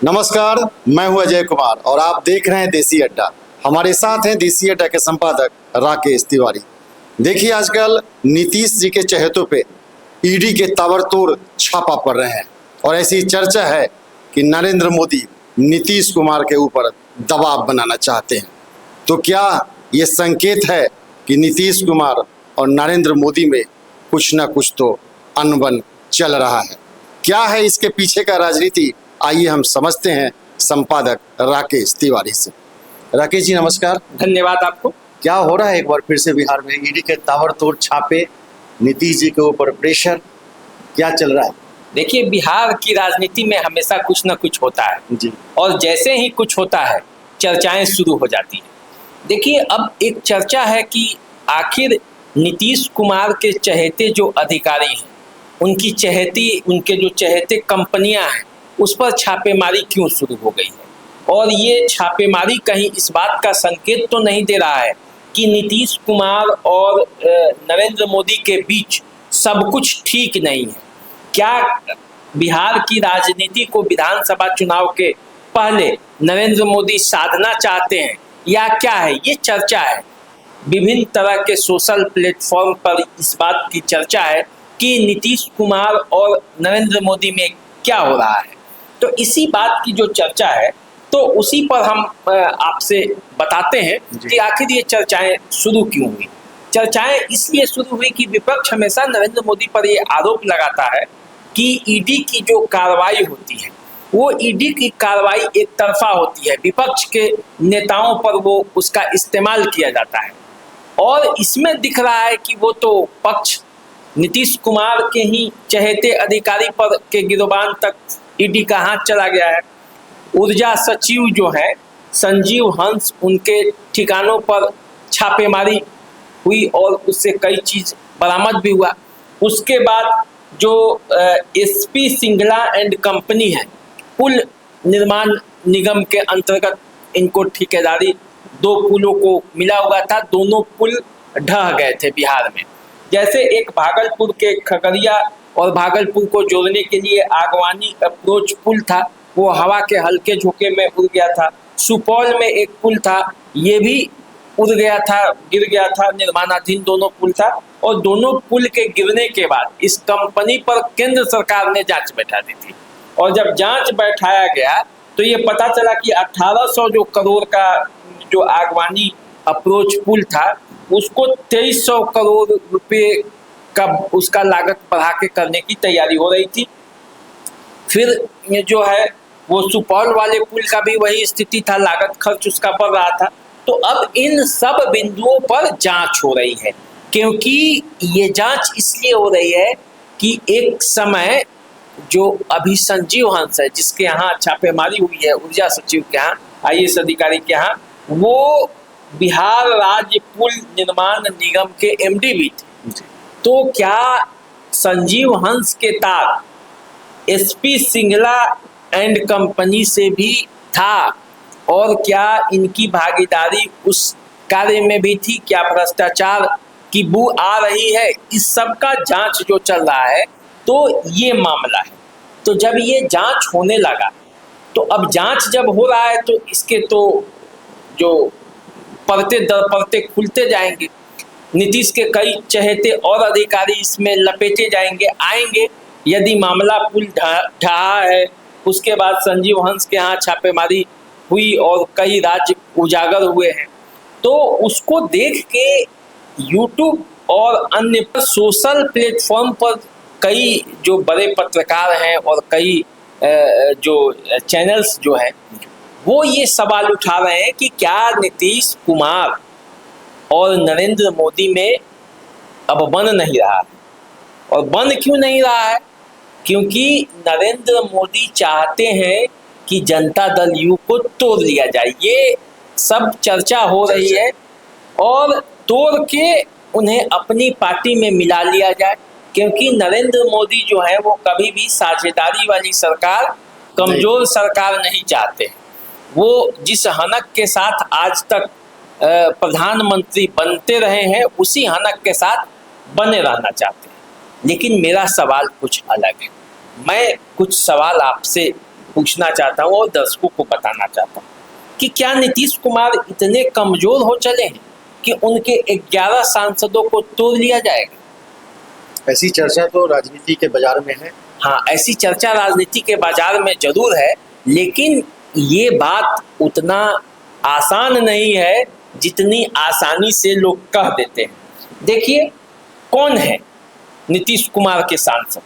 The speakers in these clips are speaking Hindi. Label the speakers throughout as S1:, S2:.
S1: नमस्कार, मैं हूं अजय कुमार और आप देख रहे हैं देसी अड्डा। हमारे साथ हैं देसी अड्डा के संपादक राकेश तिवारी। देखिए, आजकल नीतीश जी के चहेतों पे ईडी के ताबड़तोड़ छापा पड़ रहे हैं और ऐसी चर्चा है कि नरेंद्र मोदी नीतीश कुमार के ऊपर दबाव बनाना चाहते हैं। तो क्या ये संकेत है कि नीतीश कुमार और नरेंद्र मोदी में कुछ ना कुछ तो अनबन चल रहा है? क्या है इसके पीछे का राजनीति? आइए हम समझते हैं संपादक राकेश तिवारी से। राकेश जी नमस्कार।
S2: धन्यवाद आपको।
S1: क्या हो रहा है एक बार फिर से बिहार में? ईडी के ताबड़तोड़ छापे, नीतीश जी के ऊपर प्रेशर, क्या चल रहा है?
S2: देखिए, बिहार की राजनीति में हमेशा कुछ न कुछ होता है
S1: जी।
S2: और जैसे ही कुछ होता है चर्चाएं शुरू हो जाती हैं। देखिए, अब एक चर्चा है कि आखिर नीतीश कुमार के चहेते जो अधिकारी हैं, उनके जो चहेते कंपनियां हैं, उस पर छापेमारी क्यों शुरू हो गई है। और ये छापेमारी कहीं इस बात का संकेत तो नहीं दे रहा है कि नीतीश कुमार और नरेंद्र मोदी के बीच सब कुछ ठीक नहीं है? क्या बिहार की राजनीति को विधानसभा चुनाव के पहले नरेंद्र मोदी साधना चाहते हैं या क्या है? ये चर्चा है। विभिन्न तरह के सोशल प्लेटफॉर्म पर इस बात की चर्चा है कि नीतीश कुमार और नरेंद्र मोदी में क्या हो रहा है। तो इसी बात की जो चर्चा है, तो उसी पर हम आपसे बताते हैं कि आखिर ये चर्चाएं शुरू क्यों हुई। चर्चाएं इसलिए शुरू हुई कि विपक्ष हमेशा नरेंद्र मोदी पर ये आरोप लगाता है कि ईडी की जो कार्रवाई होती है, वो ईडी की कार्रवाई एक तरफा होती है। विपक्ष के नेताओं पर वो उसका इस्तेमाल किया जाता है और इसमें दिख रहा है कि वो तो पक्ष नीतीश कुमार के ही चहेते अधिकारी पर के गिरबान तक ईडी का हाथ चला गया है। ऊर्जा सचिव जो है संजीव हंस, उनके ठिकानों पर छापेमारी हुई और उससे कई चीज बरामद भी हुआ। उसके बाद जो एसपी सिंगला एंड कंपनी है, पुल निर्माण निगम के अंतर्गत इनको ठेकेदारी 2 पुलों को मिला हुआ था। दोनों पुल ढह गए थे बिहार में। जैसे एक भागलपुर के खगड़िया और भागलपुर को जोड़ने के लिए आगवानी अप्रोच पुल था, वो हवा के हल्के झोंके में उड़ गया था। सुपौल में एक पुल था, ये भी उड़ गया था, गिर गया था। निर्माणाधीन दोनों पुल था और दोनों पुल के गिरने के बाद इस कंपनी पर केंद्र सरकार ने जांच बैठा दी थी। और जब जांच बैठाया गया तो ये पता चला कि 1800 जो करोड़ का जो आगवानी अप्रोच पुल था, उसको 2300 करोड़ रुपए का उसका लागत बढ़ा के करने की तैयारी हो रही थी। फिर ये जो है वो सुपौल वाले पुल का भी वही स्थिति था, लागत खर्च उसका बढ़ रहा था। तो अब इन सब बिंदुओं पर जांच हो रही है, क्योंकि ये जांच इसलिए हो रही है कि एक समय जो अभी संजीव हंस है, जिसके यहाँ छापेमारी हुई है ऊर्जा सचिव के यहाँ, आईएएस अधिकारी के यहाँ, वो बिहार राज्य पुल निर्माण निगम के एमडी भी थे। तो क्या संजीव हंस के तार एसपी सिंगला एंड कंपनी से भी था? और क्या इनकी भागीदारी उस कार्य में भी थी? क्या भ्रष्टाचार की बू आ रही है? इस सब का जांच जो चल रहा है, तो ये मामला है। तो जब ये जांच होने लगा, तो अब जांच जब हो रहा है तो इसके तो जो परते दर परते खुलते जाएंगे। नीतीश के कई चहेते और अधिकारी इसमें लपेटे जाएंगे, आएंगे। यदि मामला पुल ढहा है, उसके बाद संजीव हंस के यहाँ छापेमारी हुई और कई राज्य उजागर हुए हैं, तो उसको देख के यूट्यूब और अन्य सोशल प्लेटफॉर्म पर कई जो बड़े पत्रकार हैं और कई जो चैनल्स जो हैं, वो ये सवाल उठा रहे हैं कि क्या नीतीश कुमार और नरेंद्र मोदी में अब बन नहीं रहा है। और बन क्यों नहीं रहा है? क्योंकि नरेंद्र मोदी चाहते हैं कि जनता दल यू को तोड़ लिया जाए। ये सब चर्चा हो रही है और तोड़ के उन्हें अपनी पार्टी में मिला लिया जाए, क्योंकि नरेंद्र मोदी जो है वो कभी भी साझेदारी वाली सरकार, कमजोर सरकार नहीं चाहते। वो जिस हनक के साथ आज तक प्रधानमंत्री बनते रहे हैं, उसी हनक के साथ बने रहना चाहते हैं। लेकिन मेरा सवाल कुछ अलग है। मैं कुछ सवाल आपसे पूछना चाहता हूँ और दर्शकों को बताना चाहता हूँ कि क्या नीतीश कुमार इतने कमजोर हो चले हैं कि उनके 11 सांसदों को तोड़ लिया जाएगा?
S1: ऐसी चर्चा तो राजनीति के बाजार में है।
S2: हाँ, ऐसी चर्चा राजनीति के बाजार में जरूर है, लेकिन ये बात उतना आसान नहीं है जितनी आसानी से लोग कह देते हैं। देखिए, कौन है नीतीश कुमार के सांसद?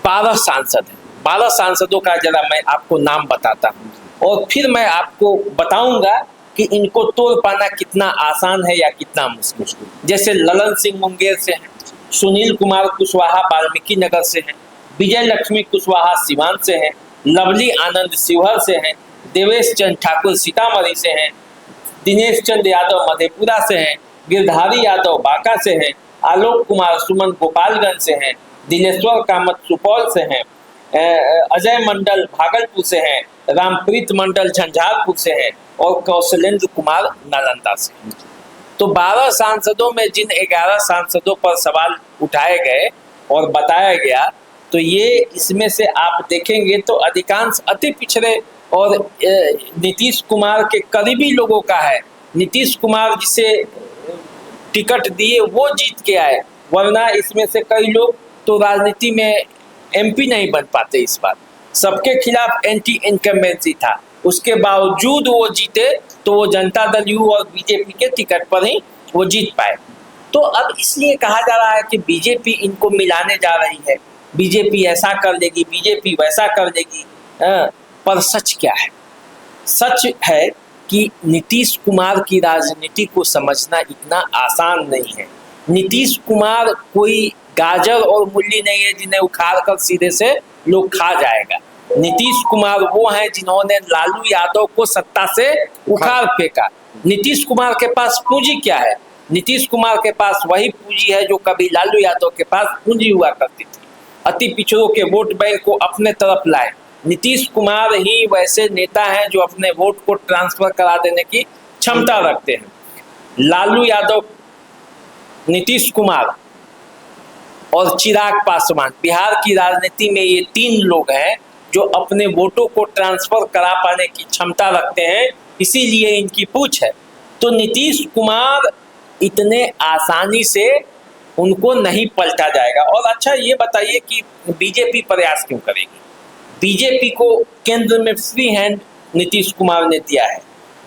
S2: 12 सांसद हैं। 12 सांसदों का जरा मैं आपको नाम बताता हूँ और फिर मैं आपको बताऊंगा कि इनको तोड़ पाना कितना आसान है या कितना मुश्किल। जैसे ललन सिंह मुंगेर से हैं, सुनील कुमार कुशवाहा वाल्मीकि नगर से हैं, विजय लक्ष्मी कुशवाहा सिवान से हैं, लवली आनंद शिवहर से हैं, देवेश चंद ठाकुर सीतामढ़ी से हैं, दिनेश चंद यादव मधेपुरा से हैं, गिरधारी यादव बांका से हैं, आलोक कुमार सुमन गोपालगंज से हैं, दिनेश्वर कामत सुपौल से हैं, अजय मंडल भागलपुर से हैं, रामप्रीत मंडल झंझारपुर से हैं और कौशलेंद्र कुमार नालंदा से हैं। तो 12 सांसदों में जिन 11 सांसदों पर सवाल उठाए गए और बताया गया, तो ये इसमें से आप देखेंगे तो अधिकांश अति पिछड़े और नीतीश कुमार के करीबी लोगों का है। नीतीश कुमार जिसे टिकट दिए वो जीत के आए, वरना इसमें से कई लोग तो राजनीति में एमपी नहीं बन पाते। इस बार सबके खिलाफ एंटी इनकम्बेंसी था, उसके बावजूद वो जीते, तो वो जनता दल यू और बीजेपी के टिकट पर ही वो जीत पाए। तो अब इसलिए कहा जा रहा है कि बीजेपी इनको मिलाने जा रही है, बीजेपी ऐसा कर देगी, बीजेपी वैसा कर देगी। पर सच क्या है? सच है कि नीतीश कुमार की राजनीति को समझना इतना आसान नहीं है। नीतीश कुमार कोई गाजर और मूली नहीं है जिन्हें उखाड़ कर सीधे से लोग खा जाएगा। नीतीश कुमार वो हैं जिन्होंने लालू यादव को सत्ता से उखाड़ फेंका। नीतीश कुमार के पास पूंजी क्या है? नीतीश कुमार के पास वही पूंजी है जो कभी लालू यादव के पास पूंजी हुआ करती थी। अति पिछड़ों के वोट बैंक को अपने तरफ लाए। नीतीश कुमार ही वैसे नेता हैं जो अपने वोट को ट्रांसफर करा देने की क्षमता रखते हैं। लालू यादव, नीतीश कुमार और चिराग पासवान, बिहार की राजनीति में ये 3 लोग हैं जो अपने वोटों को ट्रांसफर करा पाने की क्षमता रखते हैं, इसीलिए इनकी पूछ है। तो नीतीश कुमार इतने आसानी से उनको नहीं पलटा जाएगा। और अच्छा ये बताइए कि बीजेपी प्रयास क्यों करेगी? बीजेपी को केंद्र में फ्री हैंड नीतीश कुमार ने दिया है।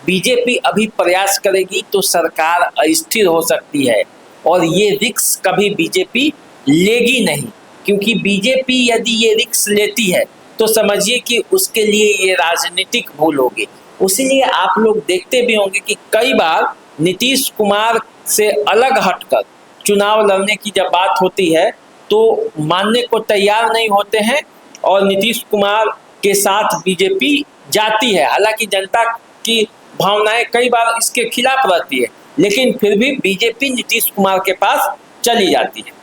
S2: बीजेपी अभी प्रयास करेगी तो सरकार अस्थिर हो सकती है और ये रिस्क कभी बीजेपी लेगी नहीं, क्योंकि बीजेपी यदि ये रिस्क लेती है तो समझिए कि उसके लिए ये राजनीतिक भूल होगी। उसीलिए आप लोग देखते भी होंगे कि कई बार नीतीश कुमार से अलग हटकर चुनाव लड़ने की जब बात होती है तो मानने को तैयार नहीं होते हैं और नीतीश कुमार के साथ बीजेपी जाती है। हालांकि जनता की भावनाएं कई बार इसके खिलाफ रहती है, लेकिन फिर भी बीजेपी नीतीश कुमार के पास चली जाती है।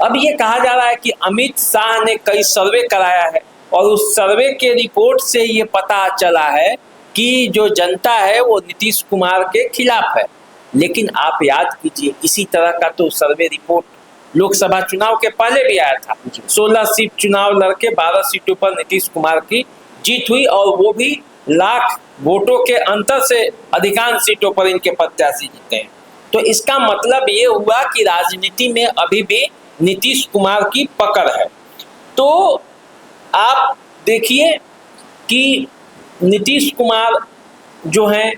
S2: अब ये कहा जा रहा है कि अमित शाह ने कई सर्वे कराया है और उस सर्वे के रिपोर्ट से ये पता चला है कि जो जनता है वो नीतीश कुमार के खिलाफ है। लेकिन आप याद कीजिए, इसी तरह का तो सर्वे रिपोर्ट लोकसभा चुनाव के पहले भी आया था। 16 सीट चुनाव लड़के 12 सीटों पर नीतीश कुमार की जीत हुई और वो भी लाख वोटों के अंतर से अधिकांश सीटों पर इनके प्रत्याशी जीते हैं। तो इसका मतलब ये हुआ कि राजनीति में अभी भी नीतीश कुमार की पकड़ है। तो आप देखिए कि नीतीश कुमार जो हैं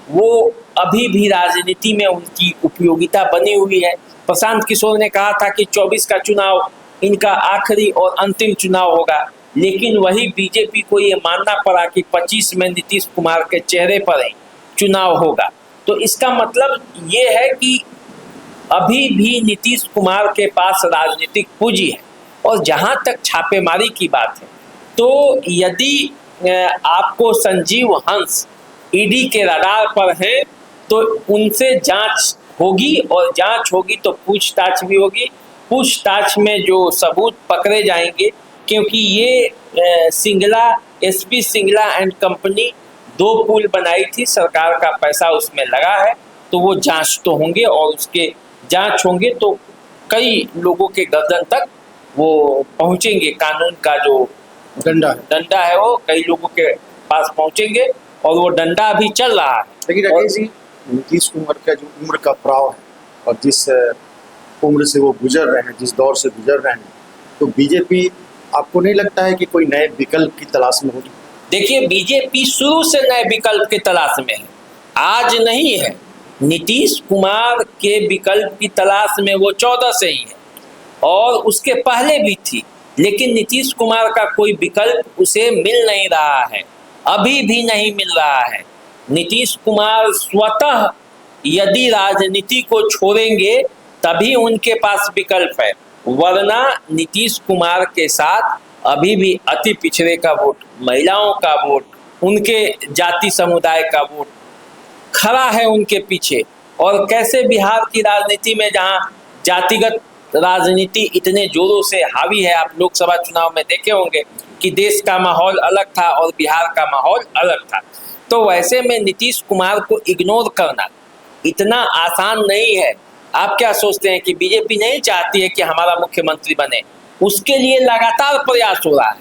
S2: वो अभी भी राजनीति में उनकी उपयोगिता बनी हुई है। प्रशांत किशोर ने कहा था कि 24 का चुनाव इनका आखिरी और अंतिम चुनाव होगा, लेकिन वही बीजेपी को ये मानना पड़ा कि 25 में नीतीश कुमार के चेहरे पर ही चुनाव होगा। तो इसका मतलब ये है कि अभी भी नीतीश कुमार के पास राजनीतिक पूंजी है। और जहां तक छापेमारी की बात है, तो यदि आपको संजीव हंस ईडी के रडार पर हैं तो उनसे जांच होगी और जांच होगी तो पूछताछ भी होगी। पूछताछ में जो सबूत पकड़े जाएंगे, क्योंकि ये Singla SP Singla and company 2 पुल बनाई थी, सरकार का पैसा उसमें लगा है, तो वो जांच तो होंगे और उसके जांच होंगे तो कई लोगों के गर्दन तक वो पहुंचेंगे कानून का जो
S1: डंडा है।
S2: वो कई लोगों के पास पहुंचेंगे और वो डंडा अभी चल रहा है।
S1: लेकिन राकेश जी, नीतीश कुमार का जो उम्र का पड़ाव है और जिस उम्र से वो गुजर रहे हैं, जिस दौर से गुजर रहे हैं, तो बीजेपी आपको नहीं लगता है कि कोई नए विकल्प की तलाश में होगी?
S2: देखिए, बीजेपी शुरू से नए विकल्प की तलाश में है, आज नहीं है। नीतीश कुमार के विकल्प की तलाश में वो 14 से ही है और उसके पहले भी थी, लेकिन नीतीश कुमार का कोई विकल्प उसे मिल नहीं रहा है, अभी भी नहीं मिल रहा है। नीतीश कुमार स्वतः यदि राजनीति को छोड़ेंगे तभी उनके पास विकल्प है, वरना नीतीश कुमार के साथ अभी भी अति पिछड़े का वोट, महिलाओं का वोट, उनके जाति समुदाय का वोट खड़ा है उनके पीछे। और कैसे बिहार की राजनीति में जहां जातिगत राजनीति इतने जोरों से हावी है, आप लोकसभा चुनाव में देखे होंगे कि देश का माहौल अलग था और बिहार का माहौल अलग था। तो वैसे में नीतीश कुमार को इग्नोर करना इतना आसान नहीं है। आप क्या सोचते हैं कि बीजेपी नहीं चाहती है कि हमारा मुख्यमंत्री बने? उसके लिए लगातार प्रयास हो रहा है,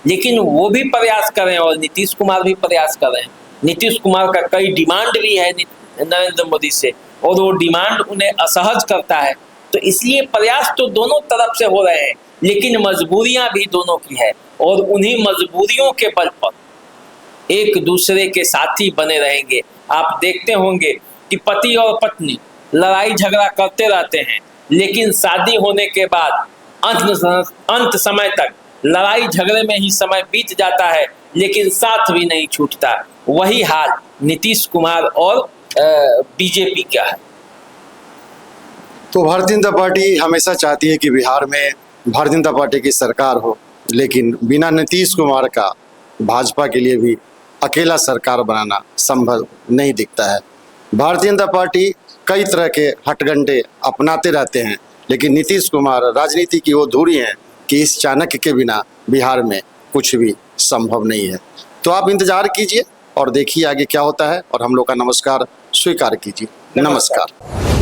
S2: लेकिन वो भी प्रयास कर रहे हैं और नीतीश कुमार भी प्रयास कर रहे हैं। नीतीश कुमार का कई डिमांड भी है नरेंद्र मोदी से और वो डिमांड उन्हें असहज करता है। तो इसलिए प्रयास तो दोनों तरफ से हो रहे हैं, लेकिन मजबूरियां भी दोनों की है और उन्हीं मजबूरियों के बल पर एक दूसरे के साथी बने रहेंगे। आप देखते होंगे कि पति और पत्नी लड़ाई झगड़ा करते रहते हैं, लेकिन शादी होने के बाद अंत समय तक लड़ाई झगड़े में ही समय बीत जाता है, लेकिन साथ भी नहीं छूटता। वही हाल नीतीश कुमार और बीजेपी का है।
S1: तो भारतीय जनता पार्टी हमेशा चाहती है कि बिहार में भारतीय जनता पार्टी की सरकार हो, लेकिन बिना नीतीश कुमार का भाजपा के लिए भी अकेला सरकार बनाना संभव नहीं दिखता है। भारतीय जनता पार्टी कई तरह के हथकंडे अपनाते रहते हैं, लेकिन नीतीश कुमार राजनीति की वो धुरी हैं कि इस चाणक्य के बिना बिहार में कुछ भी संभव नहीं है। तो आप इंतजार कीजिए और देखिए आगे क्या होता है, और हम लोग का नमस्कार स्वीकार कीजिए। नमस्कार।